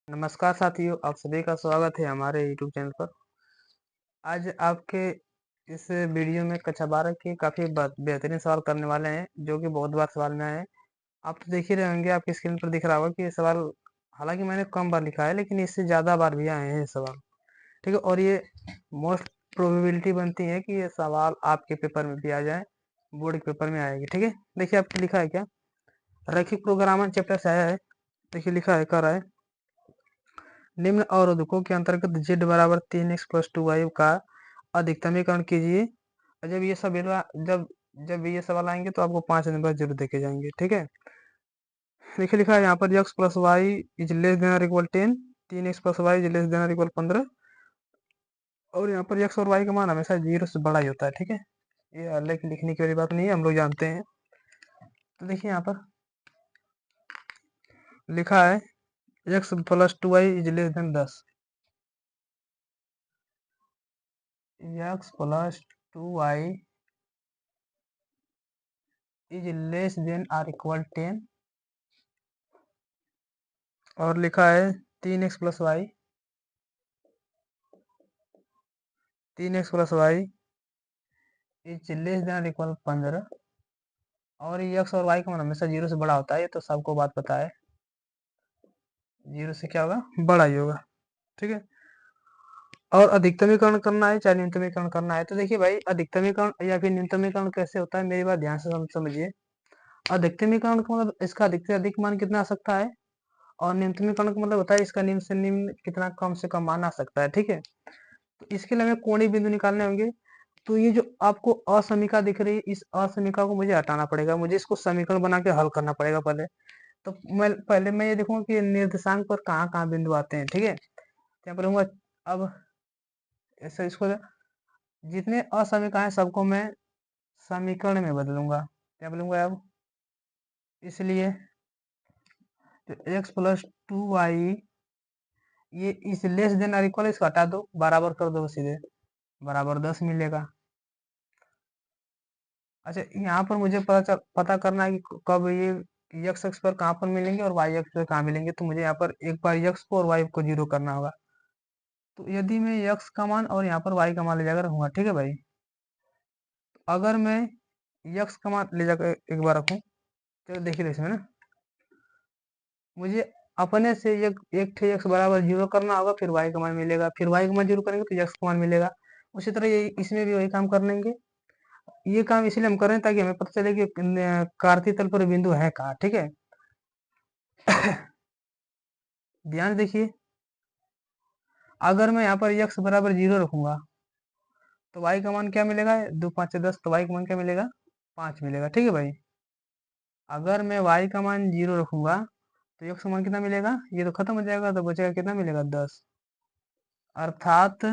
नमस्कार साथियों, आप सभी का स्वागत है हमारे यूट्यूब चैनल पर। आज आपके इस वीडियो में कक्षा 12 के काफ़ी बेहतरीन सवाल करने वाले हैं, जो कि बहुत बार सवाल में आए हैं। आप तो देख ही रहे होंगे, आपकी स्क्रीन पर दिख रहा होगा कि ये सवाल हालांकि मैंने कम बार लिखा है, लेकिन इससे ज़्यादा बार भी आए हैं ये सवाल। ठीक है, और ये मोस्ट प्रोबेबिलिटी बनती है कि ये सवाल आपके पेपर में भी आ जाए, बोर्ड के पेपर में आएगी। ठीक है, देखिए आपके लिखा है क्या, रैखिक प्रोग्रामर चैप्टर से आया है। देखिए लिखा है, कर रहा है, निम्न अवरोधकों के अंतर्गत z बराबर 3x+2y का अधिकतमीकरण कीजिए। और जब जब ये सवाल आएंगे तो आपको 5 नंबर जरूर देखे जाएंगे। ठीक है, देखिए लिखा है यहाँ पर x plus Y is less than और equal 10, 3x plus Y is less than और इक्वल 15। और यहाँ पर x और y का मान हमेशा 0 से बड़ा ही होता है। ठीक है, ये अलग लिखने की वाली बात नहीं है, हम लोग जानते हैं। तो देखिए यहाँ पर लिखा है x+2y is less than 10, x+2y is less than or equal 10। और लिखा है 3x+y 3x+y is less than equal 15। और ये x और y का मान हमेशा 0 से बड़ा होता है, ये तो सबको बात पता है। 0 से क्या होगा, बड़ा ही होगा। ठीक है, और अधिकतमीकरण करना है चाहे न्यूनतमीकरण करना है, तो देखिए भाई, अधिकतमीकरण या फिर न्यूनतमीकरण कैसे होता है, मेरी बात ध्यान से समझिए। अधिकतमीकरण का मतलब इसका अधिक से अधिक मान कितना आ सकता है, और न्यूनतमीकरण का मतलब होता है इसका निम्न से निम्न कितना कम से कम मान आ सकता है। ठीक है, तो इसके लिए हमें कोणीय बिंदु निकालने होंगे। तो ये जो आपको असमीका दिख रही है, इस असमीका को मुझे हटाना पड़ेगा, मुझे इसको समीकरण बना के हल करना पड़ेगा पहले। तो मैं ये देखूंगा कि निर्देशांक पर कहाँ कहाँ बिंदु आते हैं। ठीक है, यहाँ पर लूंगा। अब ऐसे इसको जितने असमीका है सबको मैं समीकरण में बदलूंगा। क्या बोलूंगा अब, इसलिए तो x+2y ये इस लेस देन और इक्वल, इसको हटा दो, बराबर कर दो, सीधे बराबर 10 मिलेगा। अच्छा, यहाँ पर मुझे पता करना है कि कब ये x अक्ष पर कहाँ पर मिलेंगे और y अक्ष पर कहाँ मिलेंगे। तो मुझे यहाँ पर एक बार x को और y को 0 करना होगा। तो यदि मैं x का मान और यहाँ पर y का मान ले जाकर रखूंगा, ठीक है भाई, तो अगर मैं x का मान ले जाकर एक बार रखूँ, तो देखिए इसमें ना मुझे अपने से एक थे x बराबर 0 करना होगा, फिर y का मान मिलेगा, फिर y का मान 0 करेंगे तो x का मान मिलेगा। उसी तरह ये इसमें भी वही काम कर लेंगे। ये काम इसलिए हम कर रहे हैं ताकि हमें पता चले कि कार्तीय तल पर बिंदु है कहाँ। ठीक है, ध्यान देखिए, अगर मैं यहाँ पर x बराबर 0 रखूंगा तो y का मान क्या मिलेगा, 2 5 10, तो y का मान क्या मिलेगा, 5 मिलेगा। ठीक है भाई, अगर मैं y का मान 0 रखूंगा तो x का मान कितना मिलेगा, ये तो खत्म हो जाएगा, तो बचेगा कितना मिलेगा, 10। अर्थात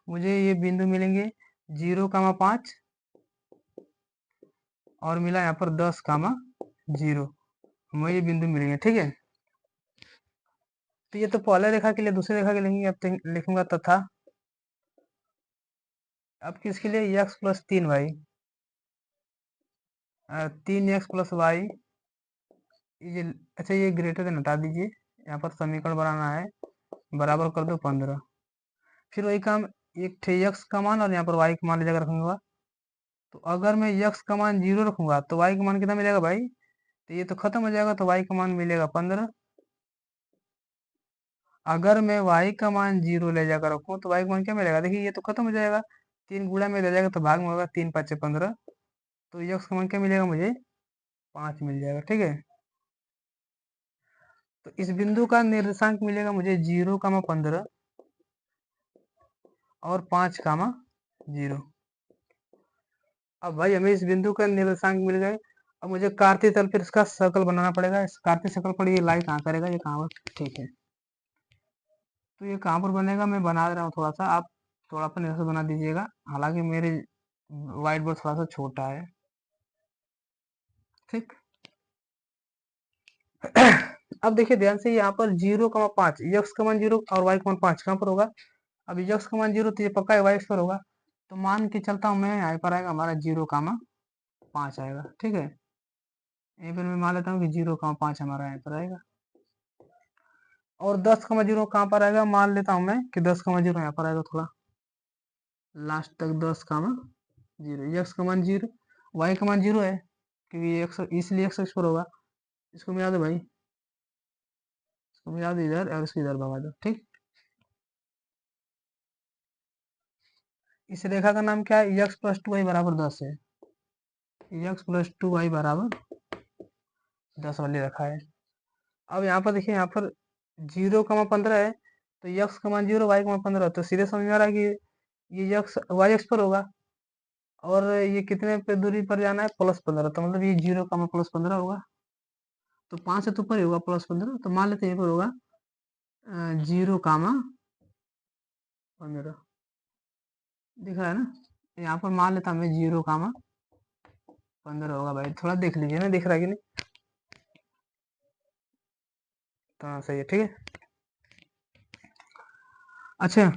मुझे ये बिंदु मिलेंगे 0,5 और मिला यहाँ पर 10,0। हमें ये बिंदु मिलेंगे। ठीक है, तो ये तो पहले रेखा के लिए, दूसरी रेखा के लिए अब लिखूंगा तथा अब किसके लिए, x+3y 3x+y ये, अच्छा ये ग्रेटर देन हटा दीजिए, यहाँ पर समीकरण बनाना है, बराबर कर दो 15। फिर वही काम, एक थे x का मान और यहाँ पर y का मान ले जाकर रखूंगा। तो अगर मैं x का मान 0 रखूंगा तो y का मान कितना मिलेगा भाई, तो ये तो खत्म हो जाएगा, तो y का मान मिलेगा 15। अगर मैं y का मान 0 ले जाकर रखूँ तो y का मान क्या मिलेगा, देखिए ये तो खत्म हो जाएगा, 3 गुणा में रह जाएगा तो भाग में होगा, 3 5 15। तो x का मान क्या मिलेगा मुझे, 5 मिल जाएगा। ठीक है, तो इस बिंदु का निर्देशांक मिलेगा मुझे 0,15 और 5,0। अब भाई हमें इस बिंदु का निर्देशांक मिल गए। अब मुझे कार्तीय तल पर इसका सर्कल बनाना पड़ेगा। इस कार्तीय सर्कल पर ये लाई कहाँ करेगा, ये कहाँ पर, ठीक है, तो ये कहाँ पर बनेगा, मैं बना रहा हूँ थोड़ा सा, आप थोड़ा अपन ऐसे बना दीजिएगा, हालांकि मेरे व्हाइट बोर्ड थोड़ा सा छोटा है। ठीक, अब देखिए ध्यान से, यहाँ पर 0,5, यक्स का मान 0 और वाई का मान 5 कहाँ पर होगा। अब यक्स का मान 0 तो ये पक्का है वाई पर होगा, तो मान के चलता हूँ मैं, यहाँ पर आएगा हमारा 0,5 आएगा। ठीक है, यहीं पर मैं मान लेता हूँ कि 0,5 हमारा यहाँ पर आएगा। और 10,0 कहाँ पर आएगा, मान लेता हूँ मैं कि 10,0 यहाँ पर आएगा, थोड़ा लास्ट तक 10,0, एक्स का मान 0, वाई का मान 0 है क्योंकि एक्स, इसलिए एक्स पर होगा। इसको मिला दो भाई, इसको मिला दो इधर और इसको इधर भगा दो, ठीक। इस रेखा का नाम क्या है, एक्स प्लस 2 वाई बराबर 10 है। एक्स प्लस 2 वाई बराबर 10 वाली रेखा है। अब यहाँ पर देखिए, यहाँ पर 0,15 है, तो एक्स का मान 0, वाई का मान 15, तो सीधे समझ में आ रहा है कि ये एक्स वाई एक्स पर होगा। और ये कितने पे दूरी पर जाना है, +15, तो मतलब ये 0,+15 होगा। तो 5 से तो ऊपर ही होगा +15, तो मान लेते हैं ये पर होगा 0,15 दिख रहा है ना। यहाँ पर मान लेता मैं 0,15 होगा। भाई थोड़ा देख लीजिए ना, दिख रहा है कि नहीं। तो हाँ, सही है, ठीक है। अच्छा,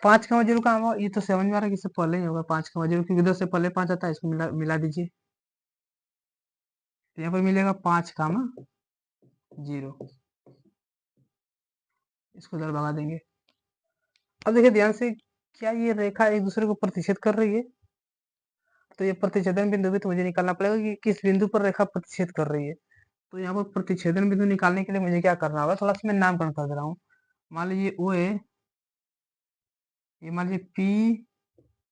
5,0 का होगा, ये तो समझ में आ रहा है कि इससे पहले ही होगा 5,0, क्योंकि 10 से पहले 5 आता है, इसको मिला दीजिए। तो यहाँ पर मिलेगा 5,0, इसको इधर भगा देंगे। अब देखिए ध्यान से, क्या ये रेखा एक दूसरे को प्रतिच्छेद कर रही है, तो ये प्रतिच्छेदन बिंदु भी तो मुझे निकालना पड़ेगा कि किस बिंदु पर रेखा प्रतिच्छेद कर रही है। तो यहाँ पर प्रतिच्छेदन बिंदु निकालने के लिए मुझे क्या करना होगा, थोड़ा सा मैं नामकरण कर दे रहा हूँ। मान लीजिए ओ है, ये मान लीजिए पी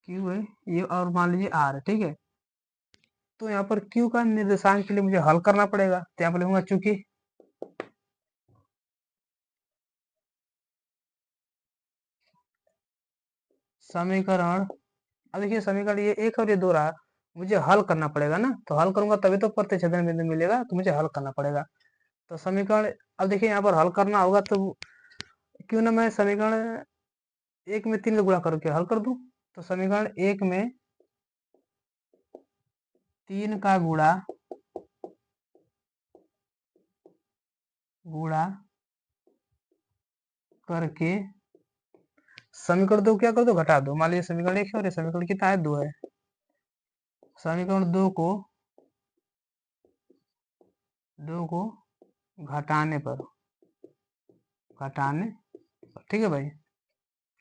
क्यू है, ये और मान लीजिए आर है, ठीक है। तो यहाँ पर क्यू का निर्देशांक के लिए मुझे हल करना पड़ेगा, तो यहाँ पर लिखूंगा चूंकि समीकरण, अब देखिए समीकरण ये 1 और ये 2 रहा, मुझे हल करना पड़ेगा ना, तो हल करूंगा तभी तो प्रतिच्छेदन बिंदु मिलेगा, तो मुझे हल करना पड़ेगा। तो समीकरण, अब देखिए यहाँ पर हल करना होगा, तो क्यों ना मैं समीकरण 1 में 3 का गुणा करके हल कर दूं। तो समीकरण 1 में 3 का गुणा करके समीकरण 2 क्या कर दो, घटा दो। मान लीजिए समीकरण 1 है और ये समीकरण कितना है, 2 है। समीकरण 2 को घटाने पर, ठीक है भाई,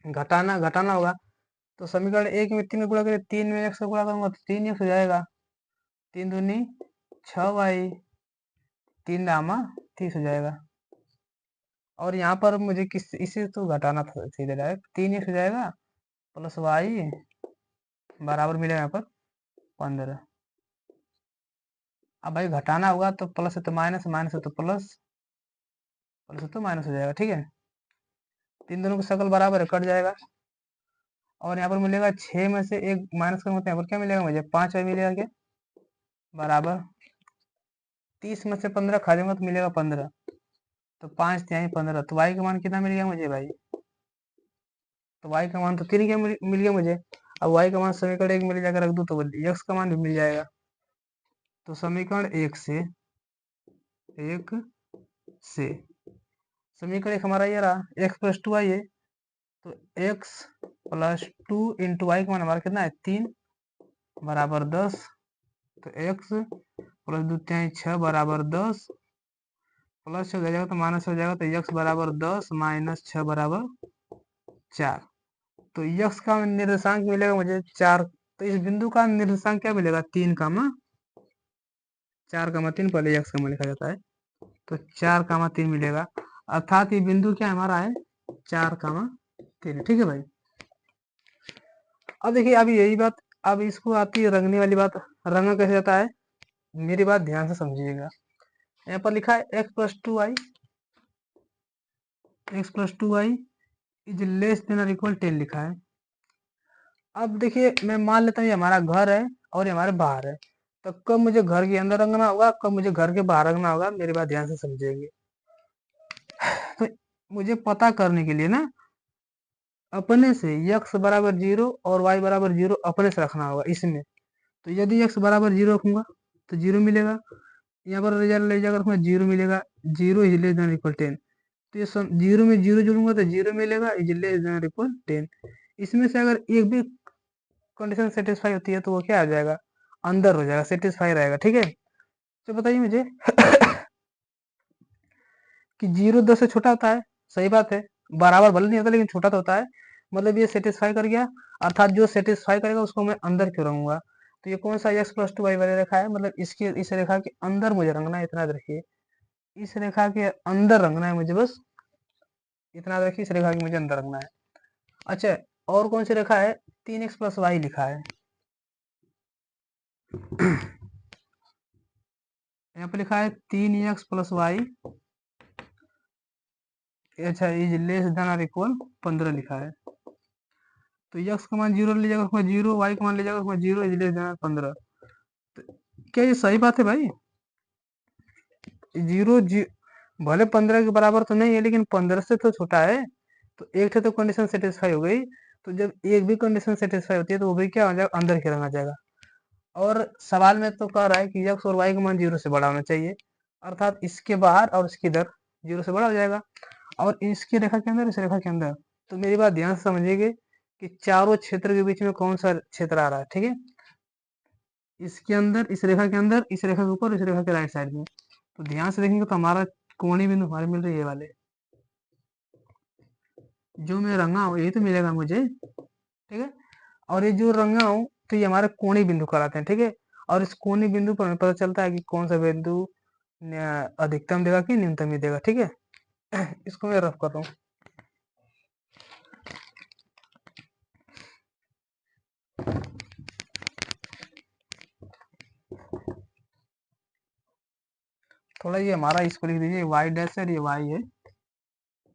घटाना होगा। तो समीकरण 1 में 3 का गुणा करें, 3 में 1 से गुणा करूंगा तो 3 हो जाएगा, 3 दूनी 6y, 3 दामा 30 हो जाएगा। और यहाँ पर मुझे किस, इसे तो घटाना था सीधे डायरेक्ट, 3 हो जाएगा प्लस वाई बराबर मिलेगा यहाँ पर 15। अब भाई घटाना होगा तो प्लस है तो माइनस, माइनस है तो प्लस, प्लस है तो माइनस हो जाएगा, ठीक है। 3 दोनों का शकल बराबर है, कट जाएगा। और यहाँ पर मिलेगा 6 में से 1 माइनस करूंगा तो यहाँ पर क्या मिलेगा मुझे, 5 वाई मिलेगा क्या, बराबर 30 में से 15 खा जाऊंगा तो मिलेगा 15, तो 5×3=15, तो y का मान कितना मिल गया मुझे भाई, तो y का मान तो 3 क्या मिल गया मुझे। अब y का मान समीकरण 1 में ले जाकर रख दूं तो x का मान भी मिल जाएगा। तो समीकरण 1 से समीकरण 1 हमारा ये रहा, x+2y है, तो x+2 इंटू वाई का मान हमारा कितना है, 3 बराबर 10। तो x+2=6 बराबर 10, प्लस हो जाएगा तो माइनस हो जाएगा, तो x बराबर 10 माइनस 6 बराबर 4। तो x का निर्देशांक मिलेगा मुझे 4। तो इस बिंदु का निर्देशांक क्या मिलेगा, 3,4,3, पहले x का मान लिखा जाता है, तो 4,3 मिलेगा। अर्थात ये बिंदु क्या हमारा है, 4,3, ठीक है भाई। अब देखिए, अब यही बात, अब इसको आती है रंगने वाली बात। रंगा कैसे जाता है, मेरी बात ध्यान से समझिएगा। यहाँ पर लिखा है x+2y इज लेस देन और इक्वल 10 लिखा है। अब देखिए, मैं मान लेता हूँ ये हमारा घर है और ये हमारे बाहर है, तो कब मुझे घर के अंदर रंगना होगा, कब मुझे घर के बाहर रंगना होगा, मेरी बात ध्यान से समझेंगे। तो मुझे पता करने के लिए ना, अपने से x बराबर 0 और y बराबर 0 अपने से रखना होगा इसमें। तो यदि x बराबर 0 रखूंगा तो 0 मिलेगा, यहाँ पर रिजल्ट ले जाकर रखूंगा 0 मिलेगा, 0 इज लेस देन इक्वल 10। तो ये 0 में 0 जोड़ूंगा तो 0 मिलेगा, इज लेस देन इक्वल 10। इसमें से अगर एक भी कंडीशन सेटिस्फाई होती है तो वो क्या आ जाएगा, अंदर हो जाएगा, सेटिस्फाई रहेगा, ठीक है। तो बताइए मुझे कि 0 10 से छोटा होता है, सही बात है, बराबर भले नहीं होता लेकिन छोटा तो होता है, मतलब ये सेटिस्फाई कर गया, अर्थात जो सेटिस्फाई करेगा उसको मैं अंदर क्यों रंगूंगा। तो ये कौन सा एक्स प्लस टू वाई वाली रेखा है, मतलब इसके इस रेखा के अंदर मुझे रंगना है, इतना याद रखिए, इस रेखा के अंदर रंगना है मुझे, बस इतना याद रखिए, इस रेखा के मुझे अंदर रंगना है। अच्छा, और कौन सी रेखा है, 3x प्लस वाई लिखा है, यहाँ पे लिखा है 3x प्लस वाई, अच्छा इज लेस देन और इक्वल 15 लिखा है, तो x का मान 0 ले जाएगा उसमें 0, y का मान ले जाएगा उसमें 0, इज लेस देन 15। तो क्या ये सही बात है भाई, 0 भले 15 के बराबर तो नहीं है लेकिन 15 से तो छोटा है, तो एक तो कंडीशन सेटिस्फाई हो गई। तो जब एक भी कंडीशन सेटिस्फाई होती है तो वो भी क्या हो जाएगा, अंदर ही रखा जाएगा। और सवाल में तो कह रहा है कि x और y का मान 0 से बड़ा होना चाहिए, अर्थात इसके बाहर और इसके इधर 0 से बड़ा हो जाएगा, और इसकी रेखा के अंदर, इस रेखा के अंदर। तो मेरी बात ध्यान से समझिएगा कि चारों क्षेत्र के बीच में कौन सा क्षेत्र आ रहा है, ठीक है, इसके अंदर, इस रेखा के अंदर, इस रेखा के ऊपर, इस रेखा के राइट साइड में। तो ध्यान से देखेंगे तो हमारा कोणीय बिंदु हमारे मिल रही है, ये वाले जो मैं रंगा हूँ यही तो मिलेगा मुझे, ठीक है। और ये जो रंगा हूँ तो ये हमारे कोणीय बिंदु कहलाते हैं, ठीक है। और इस कोणीय बिंदु पर हमें पता चलता है कि कौन सा बिंदु अधिकतम देगा कि न्यूनतम ही देगा, ठीक है। इसको मैं रफ कर रहा हूँ। थोड़ा ये हमारा इसको लिख दीजिए, वाई डैश है और ये वाई है,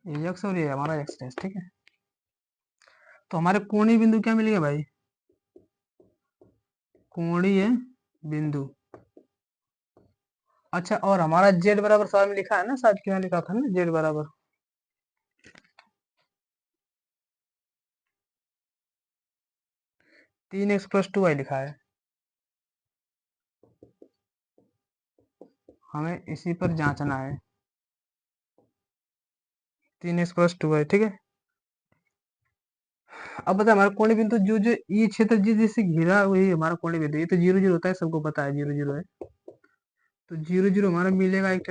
ये एक्स और ये हमारा एक्स डैश, ठीक है। तो हमारे कोणीय बिंदु क्या मिलेगा भाई, कोणीय बिंदु। अच्छा, और हमारा जेड बराबर सवाल में लिखा है ना, शायद क्यों लिखा था ना जेड बराबर, 3x प्लस 2y लिखा है, हमें इसी पर जांचना है, 3x प्लस 2y, ठीक है। अब बता, हमारा कोणीय बिंदु जो जो ये क्षेत्र जिस जिससे घिरा हुई हमारा कोणीय बिंदु, ये तो 0 0 होता है, सबको पता है 0 0 है। तो 0 0 हमारा मिलेगा, एक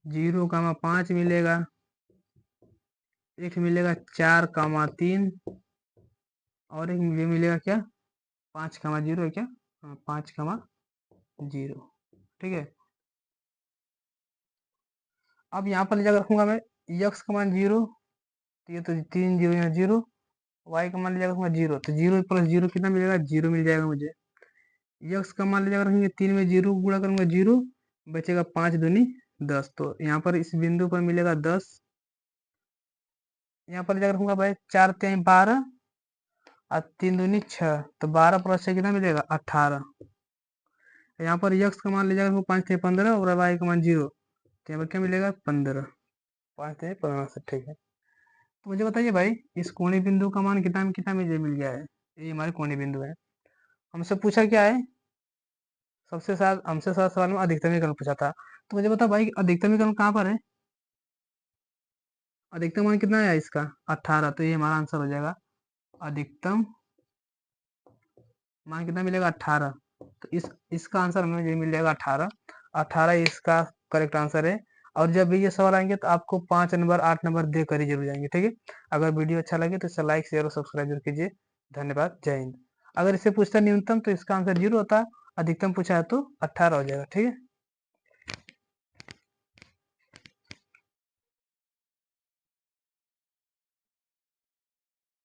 0,5 मिलेगा, एक मिलेगा 4,3, और एक ये मिलेगा क्या, 5,0 है क्या, हाँ 5,0, ठीक है। अब यहाँ पर ले जाकर रखूंगा मैं x का मान 0, तो ये तो 3 0 यहाँ 0, y का मान ले जाकर रखूंगा 0, तो 0 प्लस 0 कितना मिलेगा, 0 मिल जाएगा मुझे। x का मान ले जाकर रखेंगे 3 में 0 गुणा करूंगा 0, बचेगा 5 दूनी 10, तो यहाँ पर इस बिंदु पर मिलेगा 10। यहाँ पर ले जाकर रखूंगा भाई 4 3 12 और 3 दूनी 6, तो 12 प्लस 6 कितना मिलेगा, 18। यहाँ पर x का मान ले जाकर 5 3 15 और y का मान 0, तो यहाँ पर क्या मिलेगा, 15, 5 3 15 से, ठीक है। तो मुझे बताइए भाई, इस कोणीय बिंदु का मान कितना कितना मुझे मिल गया है, ये हमारे कोणीय बिंदु है। हमसे पूछा क्या है, हमसे साथ सवाल में अधिकतमीकरण पूछा था। तो मुझे बता भाई, अधिकतमीकरण कहाँ पर है, अधिकतम मान कितना है इसका, 18, तो ये हमारा आंसर हो जाएगा, अधिकतम मान कितना मिलेगा, 18। तो इसका आंसर हमें ये मिल जाएगा 18, 18 इसका करेक्ट आंसर है। और जब भी ये सवाल आएंगे तो आपको 5 नंबर 8 नंबर दे कर ही जरूर जाएंगे, ठीक है। अगर वीडियो अच्छा लगे तो इसे लाइक शेयर और सब्सक्राइब जरूर कीजिए। धन्यवाद, जय हिंद। अगर इसे पूछता न्यूनतम तो इसका आंसर 0 होता, अधिकतम पूछा है तो 18 हो जाएगा, ठीक है।